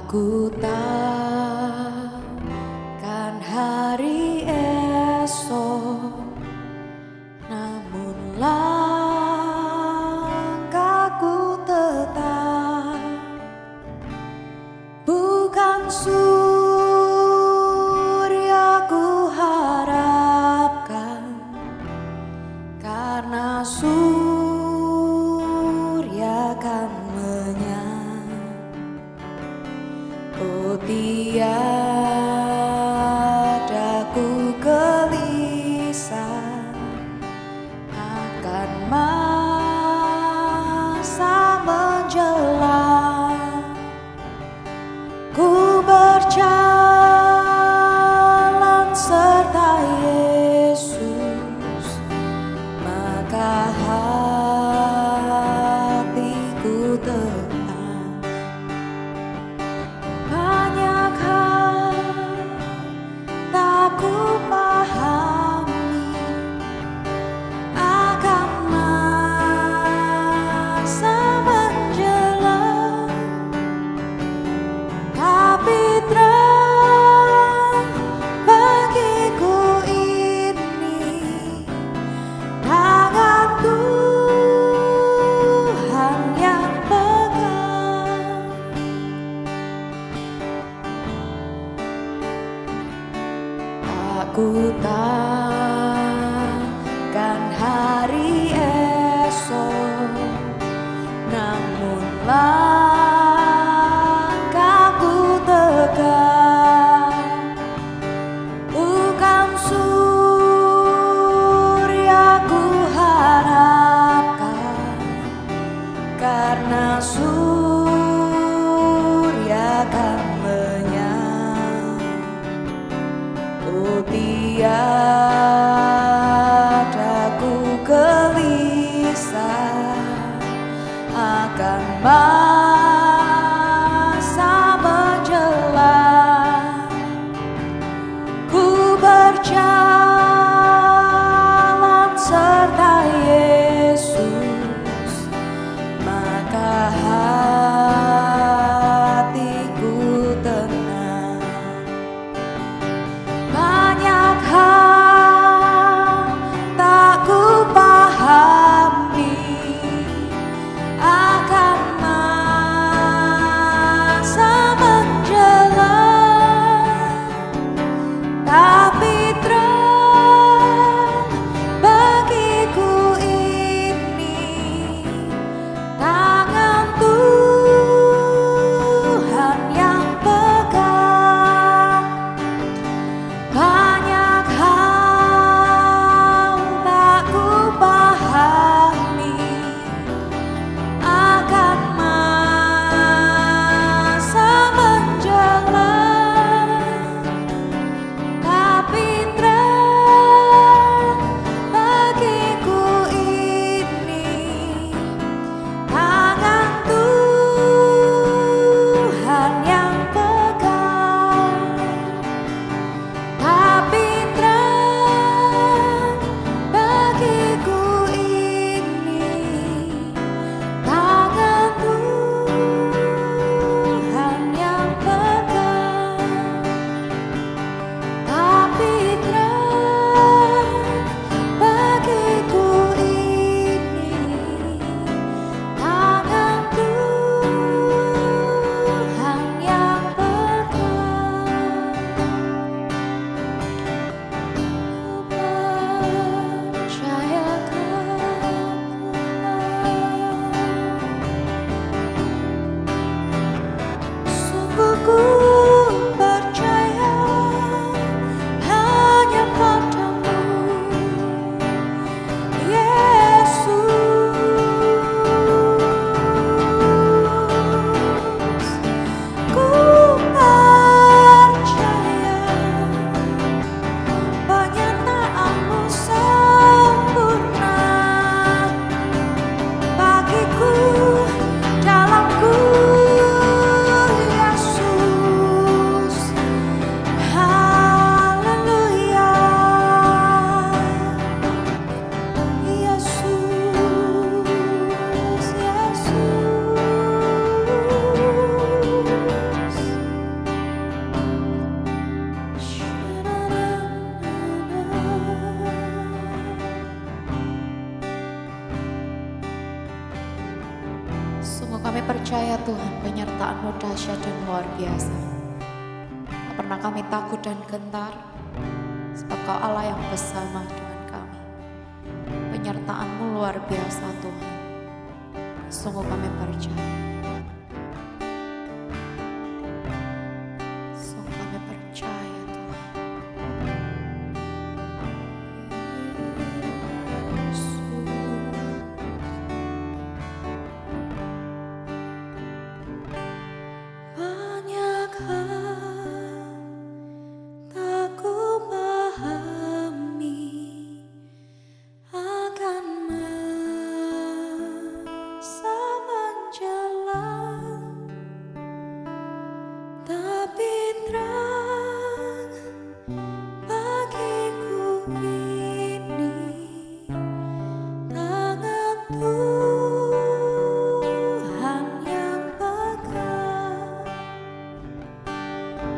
Aku takkan hari esok, namun langkahku tetap bukan surya ku harapkan, karena surya kan menyala. Oh, tiada ku gelisah akan masa menjelang. Ku berjalan serta Yesus, maka hatiku tenang. Ku pahami akan masa menjelang, tapi terang bagiku ini tangan Tuhan yang pegang. Aku takkan hari esok, namun langkahku tegak bukan surya ku harapkan, karena surya kan menyala. Oh, tiada ku gelisah akan masa menjelang. Ku berjalan serta Yesus, maka percaya Tuhan, penyertaan-Mu dahsyat dan luar biasa. Tak pernah kami takut dan gentar, sebab Kau Allah yang bersama dengan kami. Penyertaan-Mu luar biasa Tuhan, sungguh kami percaya. Sungguh kami percaya Tuhan. Banyak hal tak ku pahami akan masa menjalan, tapi terang bagiku ini tangan Tuhan yang pegang.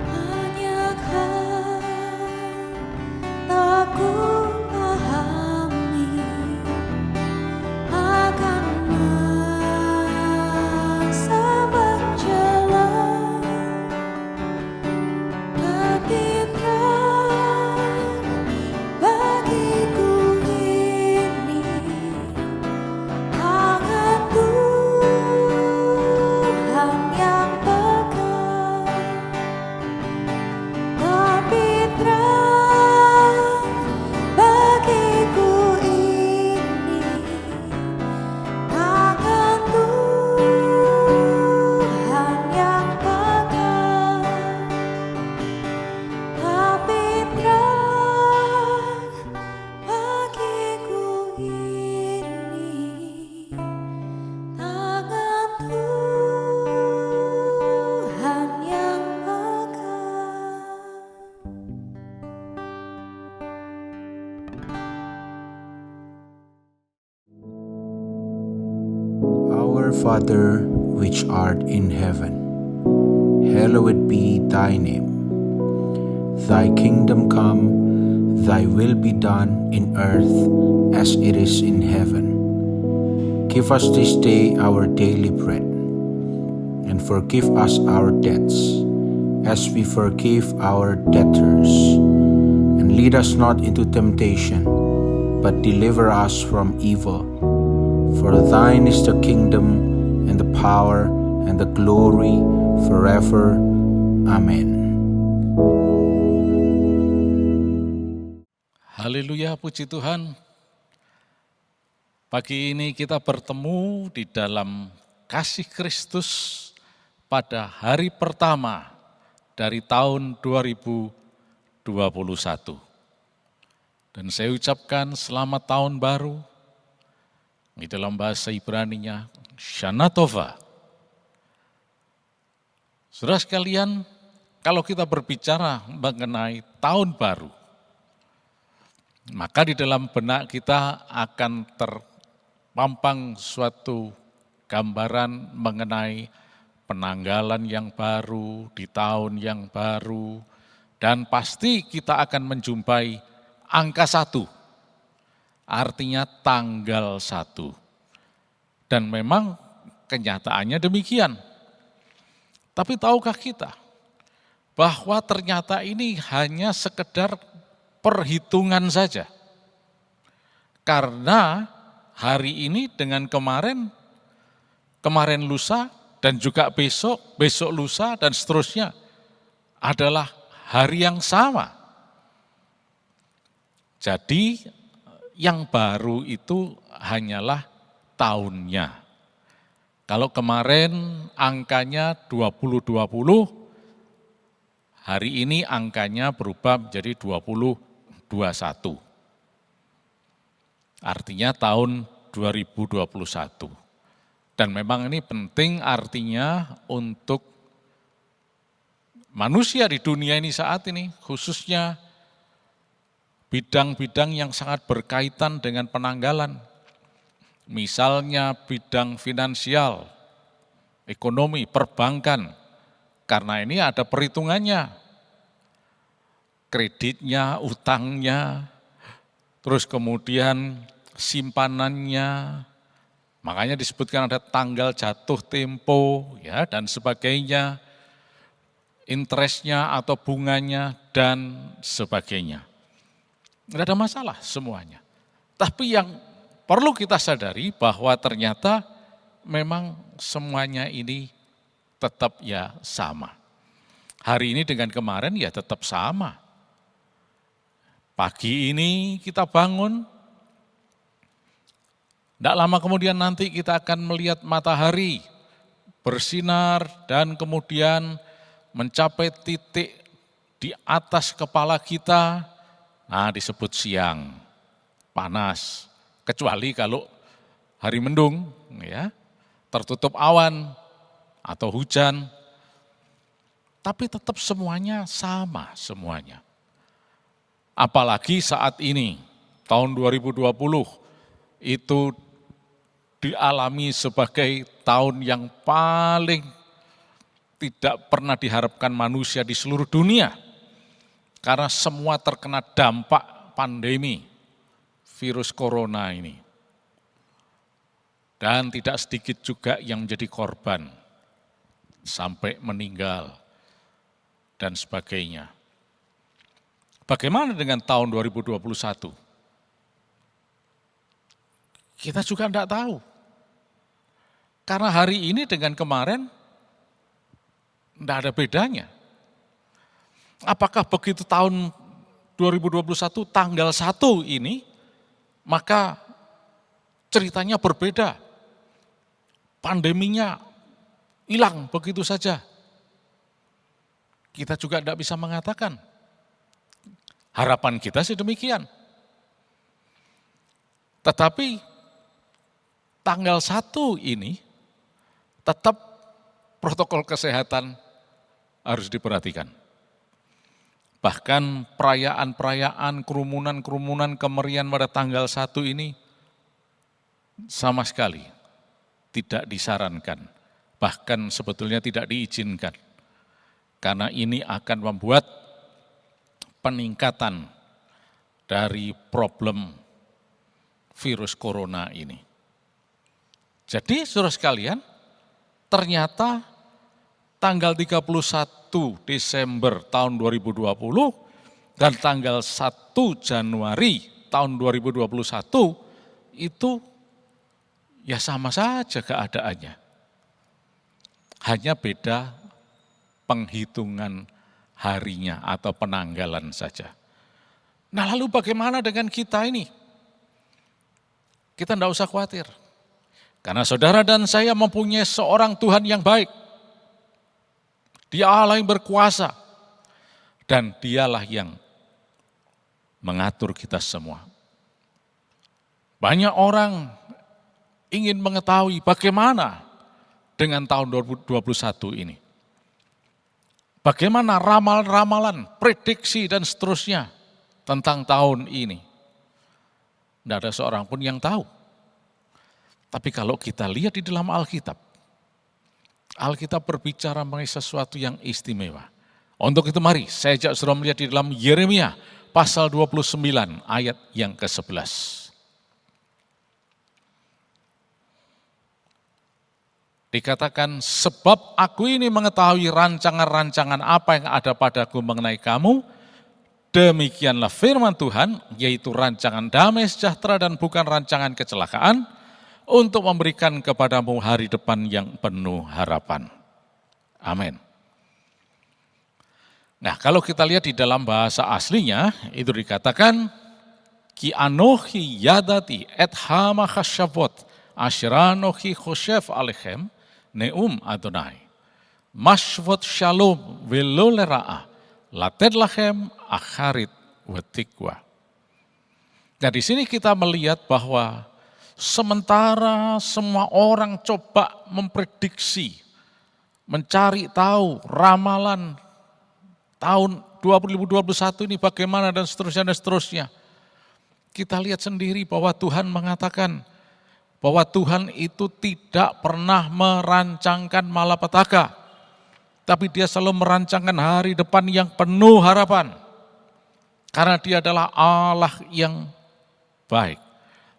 Banyak hal tak ku pahami akan masa berjalan, tapi terang bagiku ini tangan Tuhan yang pegang. Tapi terang bagiku ini tangan Tuhan yang pegang. Tapi terang bagiku ini tangan Tuhan yang pegang. Our Father, which art in heaven, hallowed be thy name. Thy kingdom come, thy will be done in earth as it is in heaven. Give us this day our daily bread, and forgive us our debts, as we forgive our debtors. And lead us not into temptation, but deliver us from evil. For thine is the kingdom, and the power, and the glory, forever. Amen. Haleluya, puji Tuhan. Pagi ini kita bertemu di dalam kasih Kristus pada hari pertama dari tahun 2021. Dan saya ucapkan selamat tahun baru. Di dalam bahasa Ibraninya, Shana Tova. Saudara sekalian, kalau kita berbicara mengenai tahun baru, maka di dalam benak kita akan terpampang suatu gambaran mengenai penanggalan yang baru, di tahun yang baru, dan pasti kita akan menjumpai angka 1. Artinya tanggal 1. Dan memang kenyataannya demikian. Tapi tahukah kita bahwa ternyata ini hanya sekedar perhitungan saja. Karena hari ini dengan kemarin lusa, dan juga besok lusa, dan seterusnya adalah hari yang sama. Jadi yang baru itu hanyalah tahunnya. Kalau kemarin angkanya 2020, hari ini angkanya berubah menjadi 2021. Artinya tahun 2021. Dan memang ini penting artinya untuk manusia di dunia ini saat ini, khususnya bidang-bidang yang sangat berkaitan dengan penanggalan. Misalnya bidang finansial, ekonomi, perbankan. Karena ini ada perhitungannya. Kreditnya, utangnya, terus kemudian simpanannya, Makanya disebutkan ada tanggal jatuh tempo ya dan sebagainya, interestnya atau bunganya dan sebagainya. Tidak ada masalah semuanya. Tapi yang perlu kita sadari bahwa ternyata memang semuanya ini tetap ya sama. Hari ini dengan kemarin ya tetap sama. Pagi ini kita bangun, tidak lama kemudian nanti kita akan melihat matahari bersinar dan kemudian mencapai titik di atas kepala kita, nah disebut siang, panas. Kecuali kalau hari mendung, ya, tertutup awan atau hujan, tapi tetap semuanya sama semuanya. Apalagi saat ini, tahun 2020, itu dialami sebagai tahun yang paling tidak pernah diharapkan manusia di seluruh dunia. Karena semua terkena dampak pandemi virus corona ini. Dan tidak sedikit juga yang menjadi korban, sampai meninggal, dan sebagainya. Bagaimana dengan tahun 2021? Kita juga tidak tahu. Karena hari ini dengan kemarin tidak ada bedanya. Apakah begitu tahun 2021 tanggal 1 ini, maka ceritanya berbeda. Pandeminya hilang begitu saja. Kita juga tidak bisa mengatakan. Harapan kita sih demikian. Tetapi tanggal 1 ini tetap protokol kesehatan harus diperhatikan. Bahkan perayaan-perayaan, kerumunan-kerumunan kemerian pada tanggal 1 ini sama sekali tidak disarankan. Bahkan sebetulnya tidak diizinkan. Karena ini akan membuat peningkatan dari problem virus corona ini. Jadi saudara sekalian, ternyata tanggal 31 Desember tahun 2020 dan tanggal 1 Januari tahun 2021 itu ya sama saja keadaannya. Hanya beda penghitungan harinya atau penanggalan saja. Nah lalu bagaimana dengan kita ini? Kita tidak usah khawatir. Karena saudara dan saya mempunyai seorang Tuhan yang baik. Dia Allah yang berkuasa. Dan dialah yang mengatur kita semua. Banyak orang ingin mengetahui bagaimana dengan tahun 2021 ini. Bagaimana ramalan-ramalan, prediksi dan seterusnya tentang tahun ini. Tidak ada seorang pun yang tahu. Tapi kalau kita lihat di dalam Alkitab, Alkitab berbicara mengenai sesuatu yang istimewa. Untuk itu mari saya ajak saudara melihat di dalam Yeremia pasal 29 ayat yang ke-11. Dikatakan, sebab aku ini mengetahui rancangan-rancangan apa yang ada padaku mengenai kamu, demikianlah firman Tuhan, yaitu rancangan damai sejahtera dan bukan rancangan kecelakaan, untuk memberikan kepadamu hari depan yang penuh harapan. Amin. Nah kalau kita lihat di dalam bahasa aslinya, itu dikatakan, Ki anochi yadati et hama chashavot, ashranochi choshev alechem, Neum Adonai, Mashvot Shalom Velolera'a, Lated Lachem Akharit Wetikwa. Nah di sini kita melihat bahwa sementara semua orang coba memprediksi, mencari tahu ramalan tahun 2021 ini bagaimana dan seterusnya. Kita lihat sendiri bahwa Tuhan mengatakan, bahwa Tuhan itu tidak pernah merancangkan malapetaka, tapi Dia selalu merancangkan hari depan yang penuh harapan. Karena Dia adalah Allah yang baik.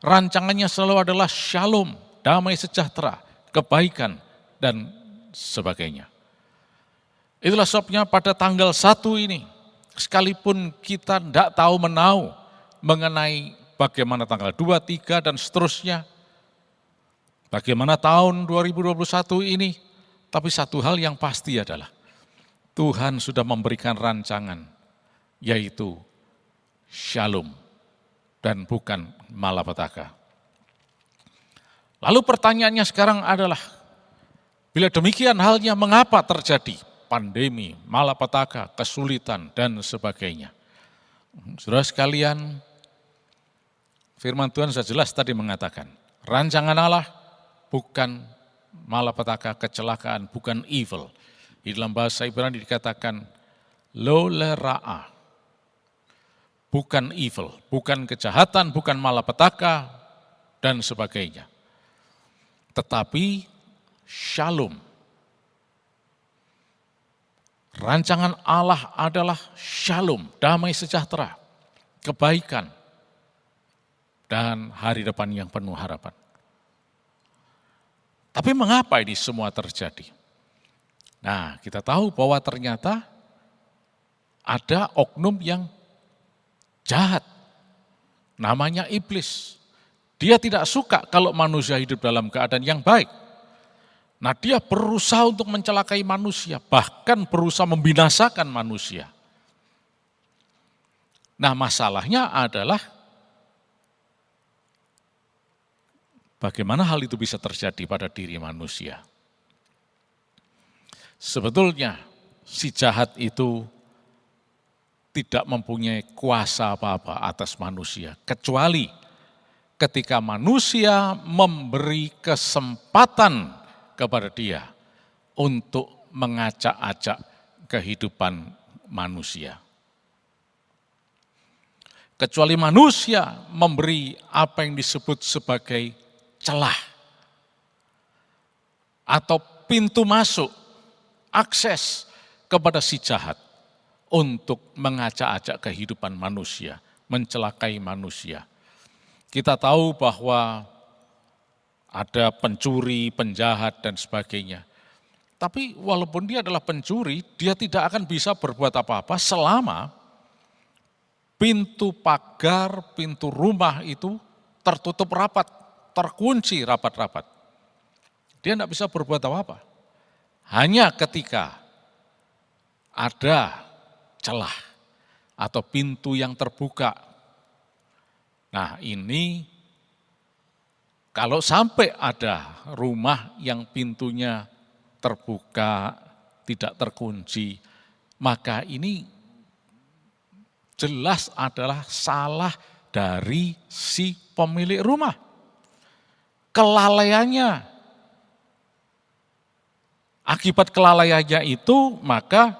Rancangannya selalu adalah shalom, damai sejahtera, kebaikan, dan sebagainya. Itulah sebabnya pada tanggal 1 ini, sekalipun kita tidak tahu menau mengenai bagaimana tanggal 2, 3, dan seterusnya, bagaimana tahun 2021 ini, tapi satu hal yang pasti adalah Tuhan sudah memberikan rancangan, yaitu shalom dan bukan malapetaka. Lalu pertanyaannya sekarang adalah, bila demikian halnya, mengapa terjadi pandemi, malapetaka, kesulitan, dan sebagainya? Saudara sekalian, firman Tuhan sudah jelas tadi mengatakan, rancangan Allah bukan malapetaka, kecelakaan, bukan evil. Di dalam bahasa Ibrani dikatakan lo lera'a, bukan evil, bukan kejahatan, bukan malapetaka, dan sebagainya. Tetapi shalom. Rancangan Allah adalah shalom, damai sejahtera, kebaikan, dan hari depan yang penuh harapan. Tapi mengapa ini semua terjadi? Nah, kita tahu bahwa ternyata ada oknum yang jahat, namanya iblis. Dia tidak suka kalau manusia hidup dalam keadaan yang baik. Nah, dia berusaha untuk mencelakai manusia, bahkan berusaha membinasakan manusia. Nah, masalahnya adalah bagaimana hal itu bisa terjadi pada diri manusia. Sebetulnya si jahat itu tidak mempunyai kuasa apa-apa atas manusia, kecuali ketika manusia memberi kesempatan kepada dia untuk mengacak-acak kehidupan manusia. Kecuali manusia memberi apa yang disebut sebagai celah atau pintu masuk, akses kepada si jahat untuk mengacak-acak kehidupan manusia, mencelakai manusia. Kita tahu bahwa ada pencuri, penjahat, dan sebagainya. Tapi walaupun dia adalah pencuri, dia tidak akan bisa berbuat apa-apa selama pintu pagar, pintu rumah itu tertutup rapat, terkunci rapat-rapat. Dia tidak bisa berbuat apa-apa. Hanya ketika ada celah atau pintu yang terbuka. Nah, ini kalau sampai ada rumah yang pintunya terbuka, tidak terkunci, maka ini jelas adalah salah dari si pemilik rumah. Kelalaiannya. Akibat kelalaiannya itu, maka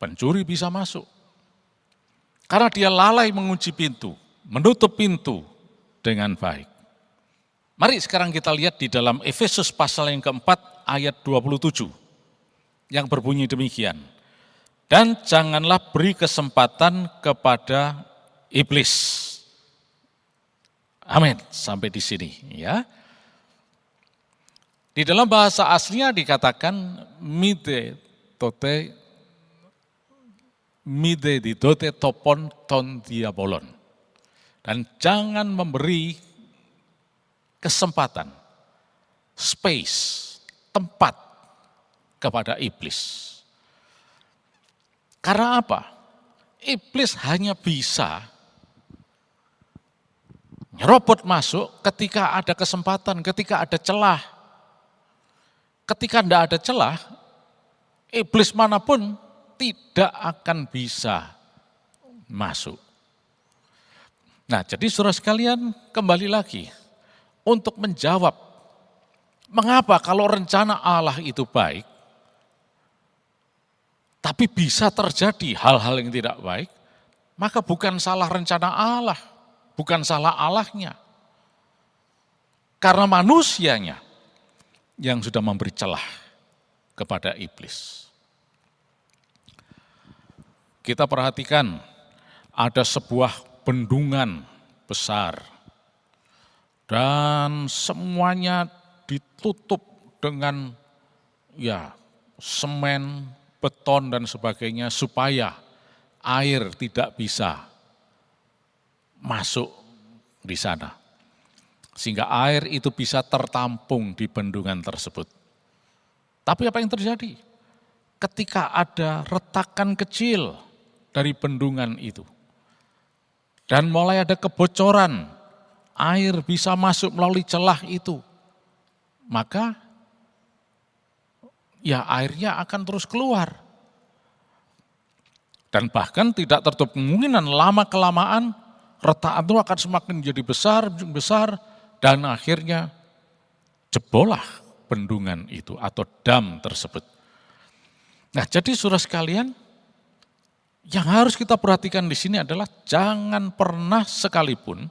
pencuri bisa masuk. Karena dia lalai mengunci pintu, menutup pintu dengan baik. Mari sekarang kita lihat di dalam Efesus pasal yang keempat ayat 27 yang berbunyi demikian. Dan janganlah beri kesempatan kepada iblis. Amin. Sampai di sini ya. Di dalam bahasa aslinya dikatakan mide didote topon ton diabolon. Dan jangan memberi kesempatan, space, tempat kepada iblis. Karena apa? Iblis hanya bisa nyerobot masuk ketika ada kesempatan, ketika ada celah. Ketika tidak ada celah, iblis manapun tidak akan bisa masuk. Nah, jadi saudara sekalian, kembali lagi untuk menjawab mengapa kalau rencana Allah itu baik, tapi bisa terjadi hal-hal yang tidak baik, maka bukan salah rencana Allah, bukan salah Allahnya. Karena manusianya yang sudah memberi celah kepada iblis. Kita perhatikan ada sebuah bendungan besar. dan semuanya ditutup dengan semen, beton dan sebagainya supaya air tidak bisa masuk di sana. Sehingga air itu bisa tertampung di bendungan tersebut. Tapi apa yang terjadi? Ketika ada retakan kecil dari bendungan itu, dan mulai ada kebocoran, air bisa masuk melalui celah itu, maka airnya akan terus keluar. Dan bahkan tidak tertutup kemungkinan lama-kelamaan retakan itu akan semakin jadi besar, dan akhirnya jebollah bendungan itu atau dam tersebut. Nah, jadi saudara sekalian, yang harus kita perhatikan di sini adalah jangan pernah sekalipun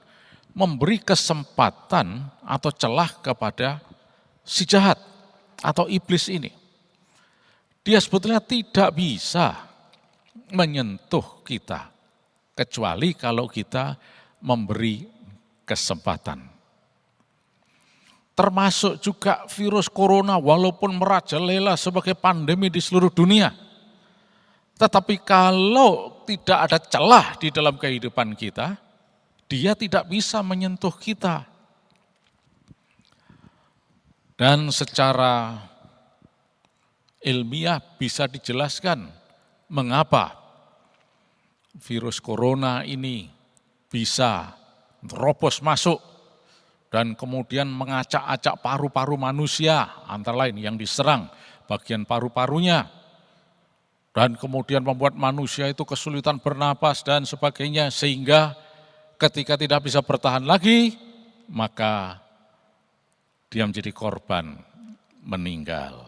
memberi kesempatan atau celah kepada si jahat atau iblis ini. Dia sebetulnya tidak bisa menyentuh kita kecuali kalau kita memberi kesempatan. Termasuk juga virus corona walaupun merajalela sebagai pandemi di seluruh dunia. Tetapi kalau tidak ada celah di dalam kehidupan kita, dia tidak bisa menyentuh kita. Dan secara ilmiah bisa dijelaskan mengapa virus corona ini bisa terobos masuk dan kemudian mengacak-acak paru-paru manusia, antara lain yang diserang bagian paru-parunya. Dan kemudian membuat manusia itu kesulitan bernapas dan sebagainya, sehingga ketika tidak bisa bertahan lagi, maka dia menjadi korban meninggal.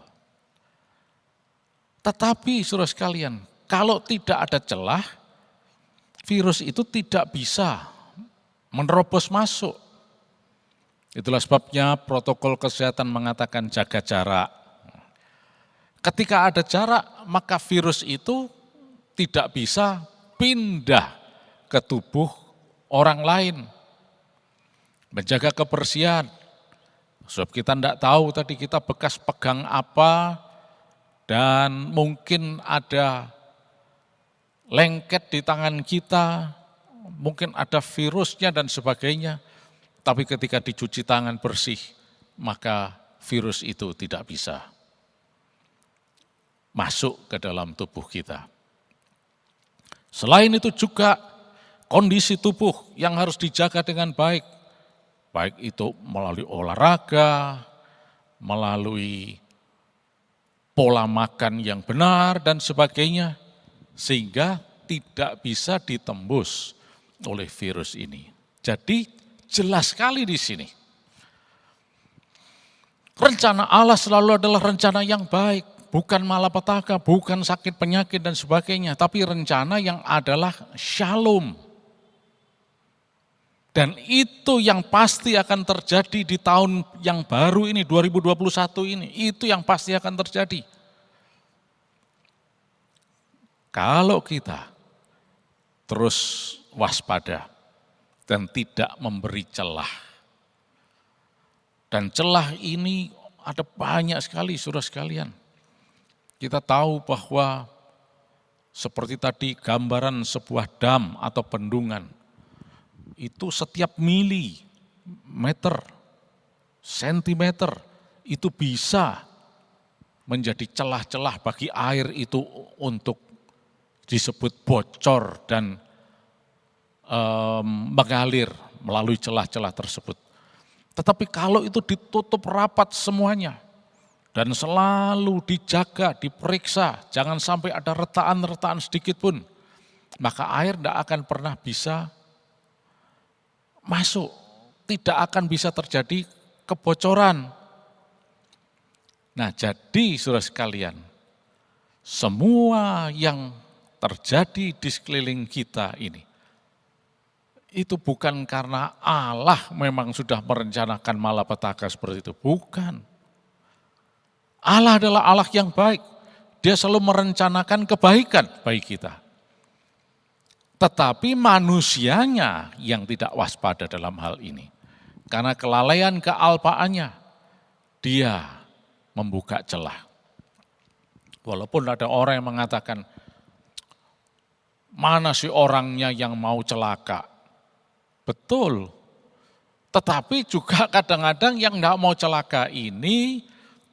Tetapi saudara sekalian, kalau tidak ada celah, virus itu tidak bisa menerobos masuk. Itulah sebabnya protokol kesehatan mengatakan jaga jarak. Ketika ada jarak, maka virus itu tidak bisa pindah ke tubuh orang lain. Menjaga kebersihan. Sebab kita tidak tahu tadi kita bekas pegang apa, dan mungkin ada lengket di tangan kita, mungkin ada virusnya dan sebagainya. Tapi ketika dicuci tangan bersih, maka virus itu tidak bisa masuk ke dalam tubuh kita. Selain itu juga kondisi tubuh yang harus dijaga dengan baik. Baik itu melalui olahraga, melalui pola makan yang benar dan sebagainya. Sehingga tidak bisa ditembus oleh virus ini. Jadi jelas sekali di sini. Rencana Allah selalu adalah rencana yang baik. Bukan malapetaka, bukan sakit penyakit dan sebagainya. Tapi rencana yang adalah shalom. Dan itu yang pasti akan terjadi di tahun yang baru ini, 2021 ini. Itu yang pasti akan terjadi. Kalau kita terus waspada dan tidak memberi celah. Dan celah ini ada banyak sekali saudara sekalian. Kita tahu bahwa seperti tadi gambaran sebuah dam atau bendungan, itu setiap milimeter, sentimeter, itu bisa menjadi celah-celah bagi air itu untuk disebut bocor dan mengalir melalui celah-celah tersebut. Tetapi kalau itu ditutup rapat semuanya, dan selalu dijaga, diperiksa, jangan sampai ada retaan-retaan sedikit pun, maka air tidak akan pernah bisa masuk, tidak akan bisa terjadi kebocoran. Nah, jadi saudara sekalian, semua yang terjadi di sekeliling kita ini, itu bukan karena Allah memang sudah merencanakan malapetaka seperti itu, bukan. Allah adalah Allah yang baik, Dia selalu merencanakan kebaikan bagi kita. Tetapi manusianya yang tidak waspada dalam hal ini. karena kelalaian kealpaannya, dia membuka celah. Walaupun ada orang yang mengatakan, mana sih orangnya yang mau celaka? Betul, tetapi juga kadang-kadang yang tidak mau celaka ini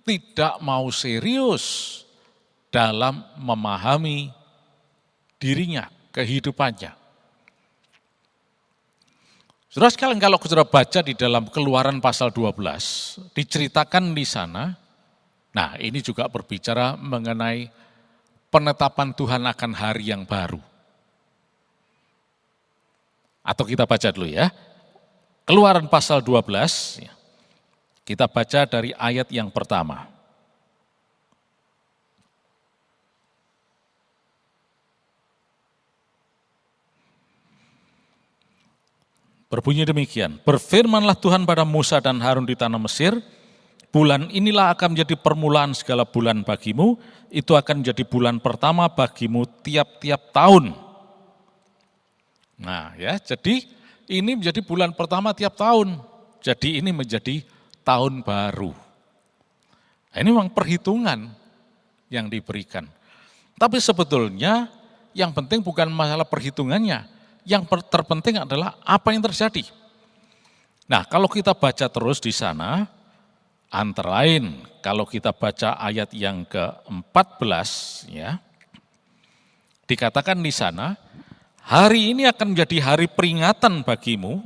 tidak mau serius dalam memahami dirinya, kehidupannya. Saudara sekalian, kalau saudara baca di dalam Keluaran pasal 12, diceritakan di sana, nah ini juga berbicara mengenai penetapan Tuhan akan hari yang baru. Atau kita baca dulu ya, Keluaran pasal 12, kita baca dari ayat yang pertama. Berbunyi demikian, berfirmanlah Tuhan pada Musa dan Harun di tanah Mesir, bulan inilah akan menjadi permulaan segala bulan bagimu, itu akan menjadi bulan pertama bagimu tiap-tiap tahun. Nah ya, jadi ini menjadi bulan pertama tiap tahun, jadi ini menjadi tahun baru. Nah, ini memang perhitungan yang diberikan. Tapi sebetulnya yang penting bukan masalah perhitungannya, yang terpenting adalah apa yang terjadi. Nah, kalau kita baca terus di sana, antara lain kalau kita baca ayat yang ke-14 ya. Dikatakan di sana, hari ini akan menjadi hari peringatan bagimu.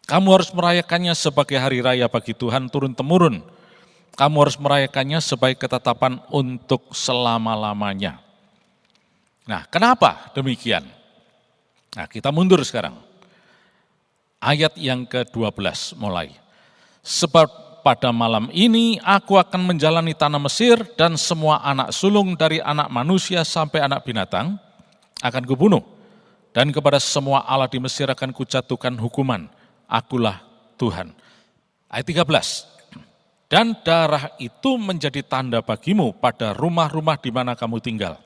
Kamu harus merayakannya sebagai hari raya bagi Tuhan turun-temurun. Kamu harus merayakannya sebagai ketetapan untuk selama-lamanya. Nah, kenapa demikian? Nah, kita mundur sekarang. Ayat yang ke-12 mulai. Sebab pada malam ini aku akan menjalani tanah Mesir dan semua anak sulung dari anak manusia sampai anak binatang akan kubunuh. Dan kepada semua Allah di Mesir akan kujatuhkan hukuman. Akulah Tuhan. Ayat 13. Dan darah itu menjadi tanda bagimu pada rumah-rumah di mana kamu tinggal.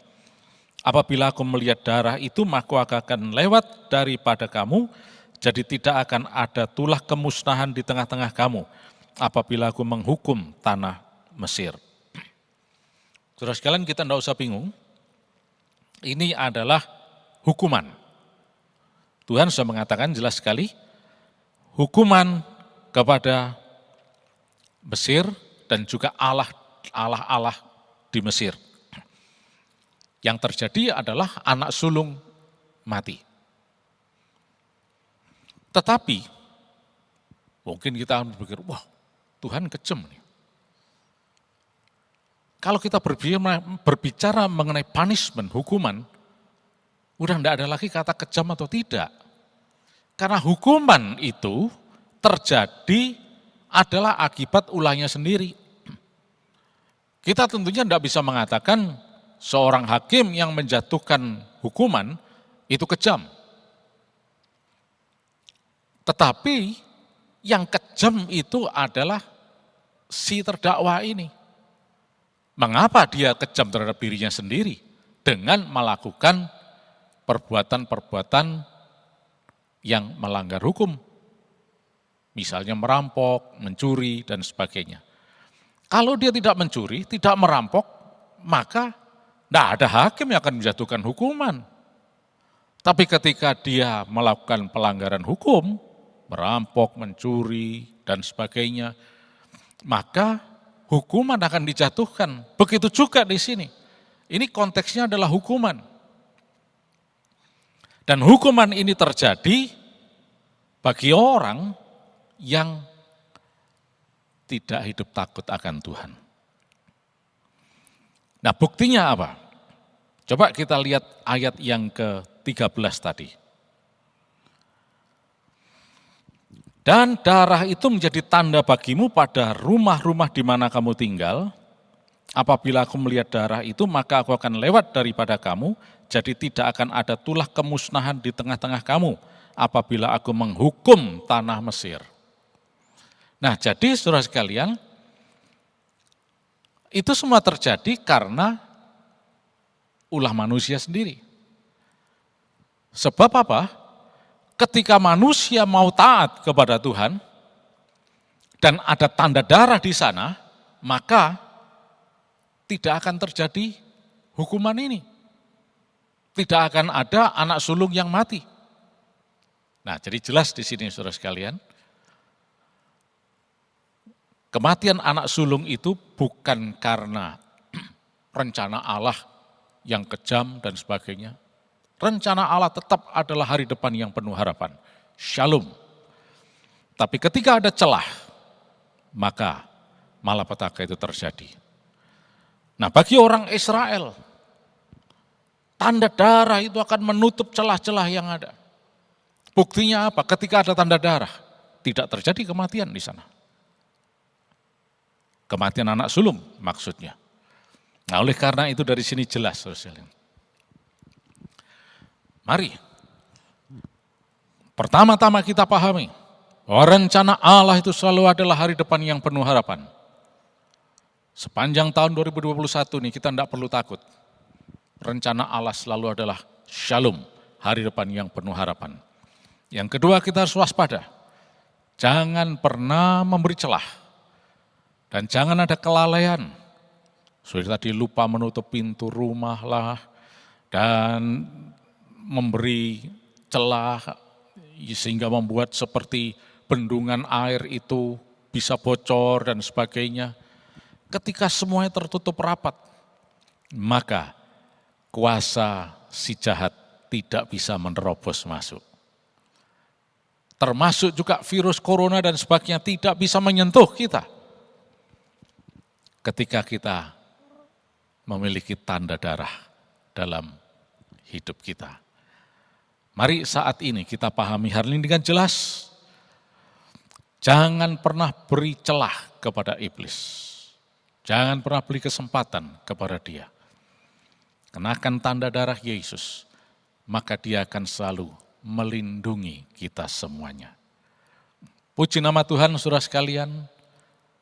Apabila aku melihat darah itu, maka aku akan lewat daripada kamu, jadi tidak akan ada tulah kemusnahan di tengah-tengah kamu, apabila aku menghukum tanah Mesir. Saudara sekalian, kita tidak usah bingung, ini adalah hukuman. Tuhan sudah mengatakan jelas sekali, hukuman kepada Mesir dan juga Allah di Mesir. Yang terjadi adalah anak sulung mati. Tetapi, mungkin kita akan berpikir, wah Tuhan kejam nih. Kalau kita berbicara mengenai punishment, hukuman, udah tidak ada lagi kata kejam atau tidak. Karena hukuman itu terjadi adalah akibat ulahnya sendiri. Kita tentunya tidak bisa mengatakan seorang hakim yang menjatuhkan hukuman itu kejam. Tetapi yang kejam itu adalah si terdakwa ini. Mengapa dia kejam terhadap dirinya sendiri? Dengan melakukan perbuatan-perbuatan yang melanggar hukum. Misalnya merampok, mencuri, dan sebagainya. Kalau dia tidak mencuri, tidak merampok, maka tidak ada hakim yang akan menjatuhkan hukuman. Tapi ketika dia melakukan pelanggaran hukum, merampok, mencuri, dan sebagainya, maka hukuman akan dijatuhkan. Begitu juga di sini. Ini konteksnya adalah hukuman. Dan hukuman ini terjadi bagi orang yang tidak hidup takut akan Tuhan. Nah, buktinya apa? Coba kita lihat ayat yang ke-13 tadi. Dan darah itu menjadi tanda bagimu pada rumah-rumah di mana kamu tinggal. Apabila aku melihat darah itu, maka aku akan lewat daripada kamu, jadi tidak akan ada tulah kemusnahan di tengah-tengah kamu, apabila aku menghukum tanah Mesir. Nah, jadi saudara sekalian, itu semua terjadi karena ulah manusia sendiri. Sebab apa? Ketika manusia mau taat kepada Tuhan, dan ada tanda darah di sana, maka tidak akan terjadi hukuman ini. Tidak akan ada anak sulung yang mati. Nah, jadi jelas di sini saudara sekalian, kematian anak sulung itu bukan karena rencana Allah yang kejam dan sebagainya. Rencana Allah tetap adalah hari depan yang penuh harapan. Shalom. Tapi ketika ada celah, maka malapetaka itu terjadi. Nah, bagi orang Israel, tanda darah itu akan menutup celah-celah yang ada. Buktinya apa? Ketika ada tanda darah, tidak terjadi kematian di sana. Kematian anak sulung maksudnya. Nah, oleh karena itu dari sini jelas, saudara. Mari, pertama-tama kita pahami bahwa rencana Allah itu selalu adalah hari depan yang penuh harapan. Sepanjang tahun 2021 ini kita tidak perlu takut. Rencana Allah selalu adalah shalom, hari depan yang penuh harapan. Yang kedua, kita harus waspada. Jangan pernah memberi celah. Dan jangan ada kelalaian. Sudah tadi lupa menutup pintu rumah lah, dan memberi celah sehingga membuat seperti bendungan air itu bisa bocor dan sebagainya. Ketika semuanya tertutup rapat, maka kuasa si jahat tidak bisa menerobos masuk. Termasuk juga virus corona dan sebagainya tidak bisa menyentuh kita. Ketika kita memiliki tanda darah dalam hidup kita. Mari saat ini kita pahami hal ini dengan jelas. Jangan pernah beri celah kepada iblis. Jangan pernah beri kesempatan kepada dia. Kenakan tanda darah Yesus, maka dia akan selalu melindungi kita semuanya. Puji nama Tuhan, saudara sekalian.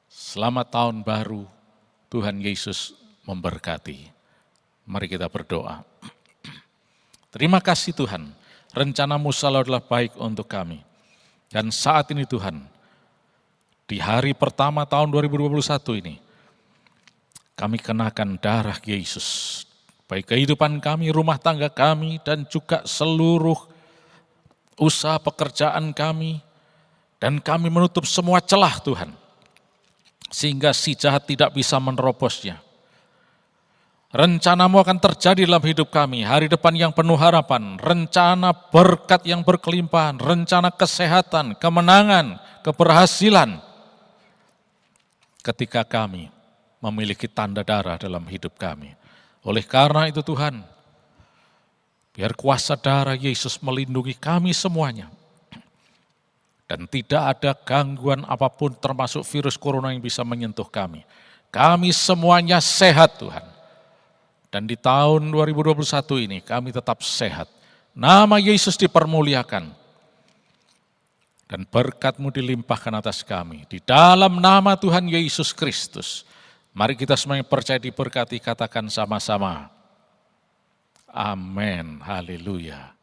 Selamat tahun baru, Tuhan Yesus memberkati. Mari kita berdoa. Terima kasih Tuhan, rencana-Mu selalu adalah baik untuk kami. Dan saat ini Tuhan, di hari pertama tahun 2021 ini, kami kenakan darah Yesus, baik kehidupan kami, rumah tangga kami, dan juga seluruh usaha pekerjaan kami, dan kami menutup semua celah Tuhan, sehingga si jahat tidak bisa menerobosnya. Rencana-Mu akan terjadi dalam hidup kami, hari depan yang penuh harapan, rencana berkat yang berkelimpahan, rencana kesehatan, kemenangan, keberhasilan. Ketika kami memiliki tanda darah dalam hidup kami. Oleh karena itu Tuhan, biar kuasa darah Yesus melindungi kami semuanya. Dan tidak ada gangguan apapun termasuk virus corona yang bisa menyentuh kami. Kami semuanya sehat Tuhan. Dan di tahun 2021 ini kami tetap sehat. Nama Yesus dipermuliakan. Dan berkat-Mu dilimpahkan atas kami. Di dalam nama Tuhan Yesus Kristus. Mari kita semuanya percaya diberkati, katakan sama-sama. Amin. Haleluya.